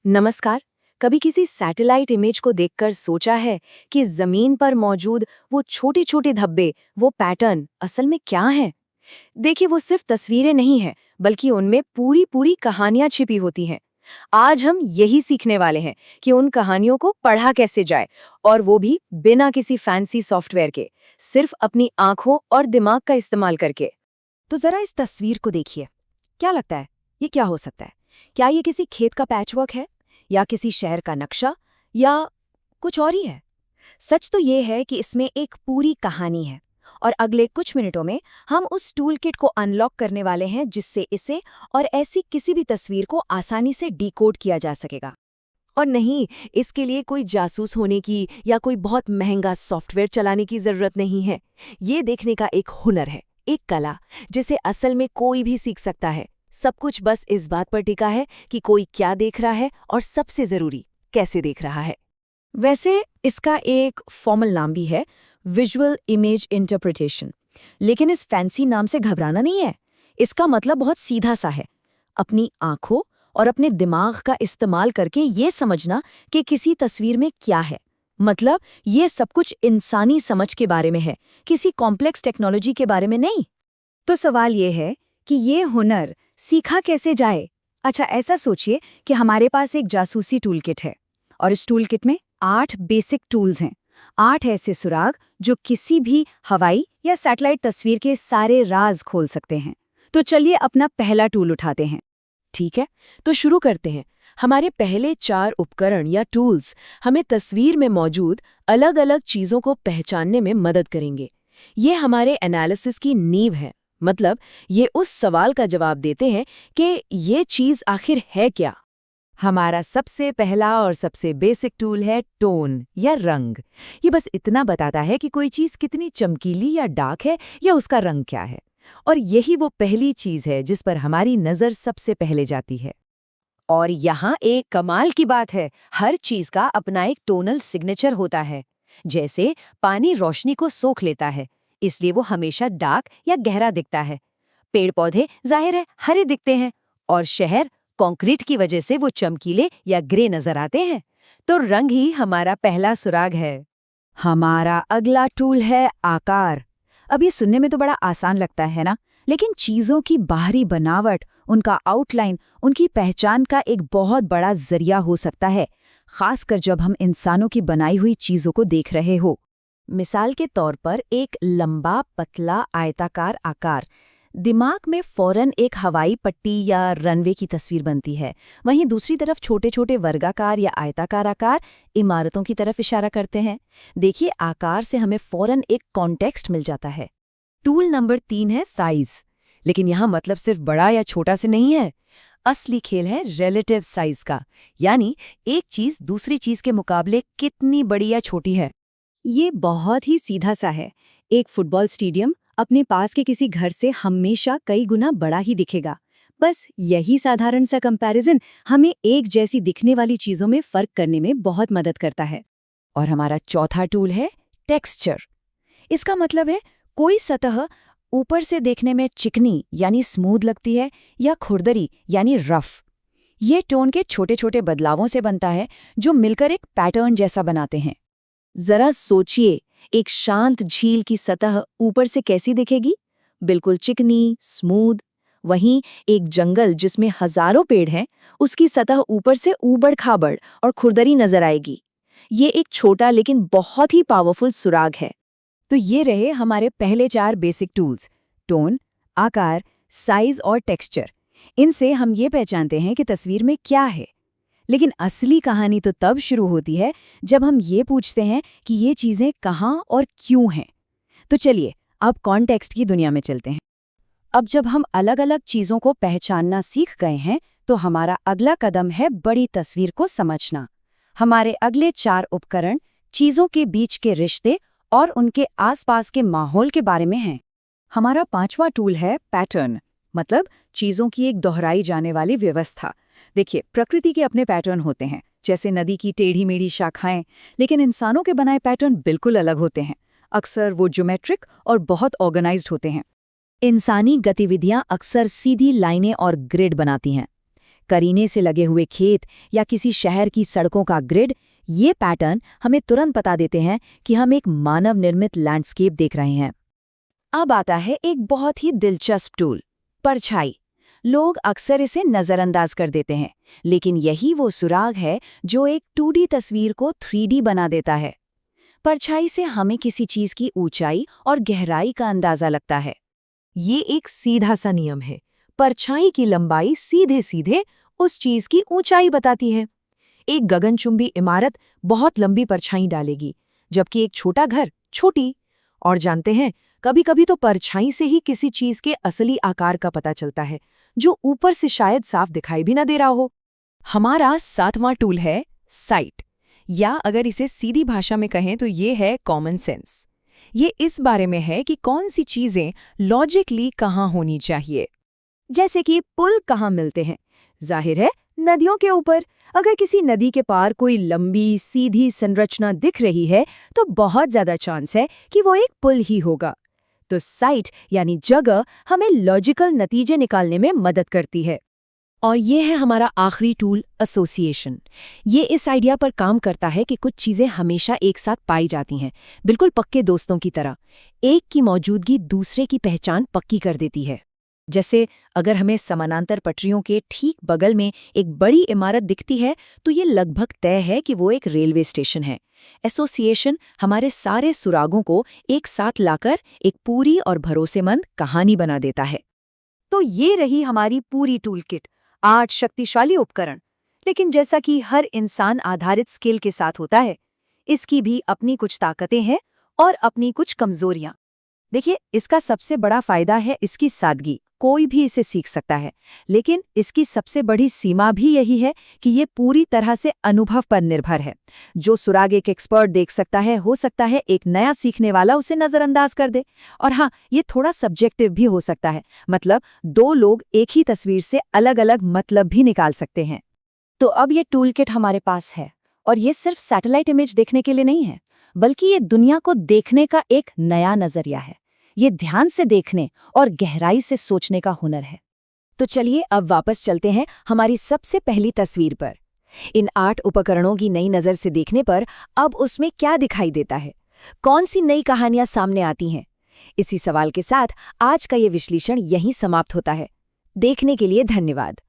नमस्कार। कभी किसी सैटेलाइट इमेज को देखकर सोचा है कि जमीन पर मौजूद वो छोटे छोटे धब्बे, वो पैटर्न असल में क्या है? देखिए, वो सिर्फ तस्वीरें नहीं हैं, बल्कि उनमें पूरी पूरी कहानियां छिपी होती हैं। आज हम यही सीखने वाले हैं कि उन कहानियों को पढ़ा कैसे जाए, और वो भी बिना किसी फैंसी सॉफ्टवेयर के, सिर्फ अपनी आंखों और दिमाग का इस्तेमाल करके। तो जरा इस तस्वीर को देखिए। क्या लगता है, ये क्या हो सकता है? क्या ये किसी खेत का पैचवर्क है, या किसी शहर का नक्शा, या कुछ और ही है? सच तो ये है कि इसमें एक पूरी कहानी है, और अगले कुछ मिनटों में हम उस टूल किट को अनलॉक करने वाले हैं जिससे इसे और ऐसी किसी भी तस्वीर को आसानी से डिकोड किया जा सकेगा। और नहीं, इसके लिए कोई जासूस होने की या कोई बहुत महंगा सॉफ्टवेयर चलाने की जरूरत नहीं है। ये देखने का एक हुनर है, एक कला, जिसे असल में कोई भी सीख सकता है। सब कुछ बस इस बात पर टिका है कि कोई क्या देख रहा है, और सबसे जरूरी, कैसे देख रहा है। वैसे इसका एक फॉर्मल नाम भी है, विजुअल इमेज इंटरप्रिटेशन। लेकिन इस फैंसी नाम से घबराना नहीं है। इसका मतलब बहुत सीधा सा है, अपनी आंखों और अपने दिमाग का इस्तेमाल करके ये समझना कि किसी तस्वीर में क्या है। मतलब ये सब कुछ इंसानी समझ के बारे में है, किसी कॉम्प्लेक्स टेक्नोलॉजी के बारे में नहीं। तो सवाल ये है कि ये हुनर सीखा कैसे जाए? अच्छा, ऐसा सोचिए कि हमारे पास एक जासूसी टूल किट है, और इस टूल किट में 8 बेसिक टूल्स हैं। 8 ऐसे सुराग जो किसी भी हवाई या सैटेलाइट तस्वीर के सारे राज खोल सकते हैं। तो चलिए अपना पहला टूल उठाते हैं। ठीक है, तो शुरू करते हैं। हमारे पहले 4 उपकरण या टूल्स हमें तस्वीर में मौजूद अलग अलग चीज़ों को पहचानने में मदद करेंगे। ये हमारे एनालिसिस की नींव है। मतलब ये उस सवाल का जवाब देते हैं कि ये चीज़ आखिर है क्या। हमारा सबसे पहला और सबसे बेसिक टूल है टोन या रंग। ये बस इतना बताता है कि कोई चीज़ कितनी चमकीली या डार्क है, या उसका रंग क्या है। और यही वो पहली चीज़ है जिस पर हमारी नज़र सबसे पहले जाती है। और यहाँ एक कमाल की बात है, हर चीज़ का अपना एक टोनल सिग्नेचर होता है। जैसे पानी रोशनी को सोख लेता है, इसलिए वो हमेशा डार्क या गहरा दिखता है। पेड़ पौधे जाहिर है हरे दिखते हैं, और शहर कंक्रीट की वजह से वो चमकीले या ग्रे नजर आते हैं। तो रंग ही हमारा पहला सुराग है। हमारा अगला टूल है आकार। अब ये सुनने में तो बड़ा आसान लगता है ना, लेकिन चीज़ों की बाहरी बनावट, उनका आउटलाइन, उनकी पहचान का एक बहुत बड़ा जरिया हो सकता है, खासकर जब हम इंसानों की बनाई हुई चीज़ों को देख रहे हो। मिसाल के तौर पर एक लंबा पतला आयताकार आकार, दिमाग में फौरन एक हवाई पट्टी या रनवे की तस्वीर बनती है। वहीं दूसरी तरफ छोटे छोटे वर्गाकार या आयताकार आकार इमारतों की तरफ इशारा करते हैं। देखिए, आकार से हमें फौरन एक कॉन्टेक्स्ट मिल जाता है। टूल नंबर 3 है साइज। लेकिन यहाँ मतलब सिर्फ बड़ा या छोटा से नहीं है। असली खेल है रिलेटिव साइज का, यानी एक चीज दूसरी चीज के मुकाबले कितनी बड़ी या छोटी है। ये बहुत ही सीधा सा है। एक फुटबॉल स्टेडियम अपने पास के किसी घर से हमेशा कई गुना बड़ा ही दिखेगा। बस यही साधारण सा कंपैरिजन हमें एक जैसी दिखने वाली चीजों में फर्क करने में बहुत मदद करता है। और हमारा चौथा टूल है टेक्सचर। इसका मतलब है कोई सतह ऊपर से देखने में चिकनी यानी स्मूथ लगती है, या खुरदरी यानी रफ। ये टोन के छोटे छोटे बदलावों से बनता है, जो मिलकर एक पैटर्न जैसा बनाते हैं। जरा सोचिए, एक शांत झील की सतह ऊपर से कैसी दिखेगी? बिल्कुल चिकनी, स्मूथ। वहीं एक जंगल जिसमें हजारों पेड़ हैं, उसकी सतह ऊपर से ऊबड़-खाबड़ और खुरदरी नजर आएगी। ये एक छोटा लेकिन बहुत ही पावरफुल सुराग है। तो ये रहे हमारे पहले 4 बेसिक टूल्स, टोन, आकार, साइज और टेक्सचर। इनसे हम ये पहचानते हैं कि तस्वीर में क्या है। लेकिन असली कहानी तो तब शुरू होती है जब हम ये पूछते हैं कि ये चीज़ें कहाँ और क्यों हैं। तो चलिए अब कॉन्टेक्स्ट की दुनिया में चलते हैं। अब जब हम अलग अलग चीज़ों को पहचानना सीख गए हैं, तो हमारा अगला कदम है बड़ी तस्वीर को समझना। हमारे अगले 4 उपकरण चीज़ों के बीच के रिश्ते और उनके आसपास के माहौल के बारे में हैं। हमारा 5वां टूल है पैटर्न, मतलब चीज़ों की एक दोहराई जाने वाली व्यवस्था। देखिए, प्रकृति के अपने पैटर्न होते हैं, जैसे नदी की टेढ़ी मेढ़ी शाखाएं, लेकिन इंसानों के बनाए पैटर्न बिल्कुल अलग होते हैं। अक्सर वो ज्योमेट्रिक और बहुत ऑर्गेनाइज्ड होते हैं। इंसानी गतिविधियां अक्सर सीधी लाइनें और ग्रिड बनाती हैं। करीने से लगे हुए खेत या किसी शहर की सड़कों का ग्रिड, ये पैटर्न हमें तुरंत बता देते हैं कि हम एक मानव निर्मित लैंडस्केप देख रहे हैं। अब आता है एक बहुत ही दिलचस्प टूल, परछाई। लोग अक्सर इसे नज़रअंदाज कर देते हैं, लेकिन यही वो सुराग है जो एक 2D तस्वीर को 3D बना देता है। परछाई से हमें किसी चीज़ की ऊंचाई और गहराई का अंदाज़ा लगता है। ये एक सीधा सा नियम है। परछाई की लंबाई सीधे सीधे उस चीज की ऊंचाई बताती है। एक गगनचुंबी इमारत बहुत लंबी परछाई डालेगी, जबकि एक छोटा घर छोटी। और जानते हैं, कभी-कभी तो परछाई से ही किसी चीज के असली आकार का पता चलता है, जो ऊपर से शायद साफ दिखाई भी ना दे रहा हो। हमारा 7वां टूल है साइट, या अगर इसे सीधी भाषा में कहें तो ये है कॉमन सेंस। ये इस बारे में है कि कौन सी चीज़ें लॉजिकली कहाँ होनी चाहिए। जैसे कि पुल कहाँ मिलते हैं? जाहिर है, नदियों के ऊपर। अगर किसी नदी के पार कोई लंबी सीधी संरचना दिख रही है, तो बहुत ज्यादा चांस है कि वो एक पुल ही होगा। तो साइट यानी जगह हमें लॉजिकल नतीजे निकालने में मदद करती है। और ये है हमारा आखिरी टूल, एसोसिएशन। ये इस आइडिया पर काम करता है कि कुछ चीज़ें हमेशा एक साथ पाई जाती हैं, बिल्कुल पक्के दोस्तों की तरह। एक की मौजूदगी दूसरे की पहचान पक्की कर देती है। जैसे अगर हमें समानांतर पटरियों के ठीक बगल में एक बड़ी इमारत दिखती है, तो ये लगभग तय है कि वो एक रेलवे स्टेशन है। एसोसिएशन हमारे सारे सुरागों को एक साथ लाकर एक पूरी और भरोसेमंद कहानी बना देता है। तो ये रही हमारी पूरी टूल किट, 8 शक्तिशाली उपकरण। लेकिन जैसा कि हर इंसान आधारित स्किल के साथ होता है, इसकी भी अपनी कुछ ताकतें हैं और अपनी कुछ कमजोरियां। देखिए, इसका सबसे बड़ा फायदा है इसकी सादगी। कोई भी इसे सीख सकता है, लेकिन इसकी सबसे बड़ी सीमा भी यही है कि ये पूरी तरह से अनुभव पर निर्भर है। जो सुराग एक एक्सपर्ट देख सकता है, हो सकता है एक नया सीखने वाला उसे नज़रअंदाज कर दे। और हाँ, ये थोड़ा सब्जेक्टिव भी हो सकता है, मतलब 2 लोग एक ही तस्वीर से अलग-अलग मतलब भी निकाल सकते हैं। तो अब ये टूल किट हमारे पास है, और ये सिर्फ सैटेलाइट इमेज देखने के लिए नहीं है, बल्कि ये दुनिया को देखने का एक नया नजरिया है। ये ध्यान से देखने और गहराई से सोचने का हुनर है। तो चलिए अब वापस चलते हैं हमारी सबसे पहली तस्वीर पर। इन 8 उपकरणों की नई नज़र से देखने पर अब उसमें क्या दिखाई देता है? कौन सी नई कहानियां सामने आती हैं? इसी सवाल के साथ आज का ये विश्लेषण यहीं समाप्त होता है। देखने के लिए धन्यवाद।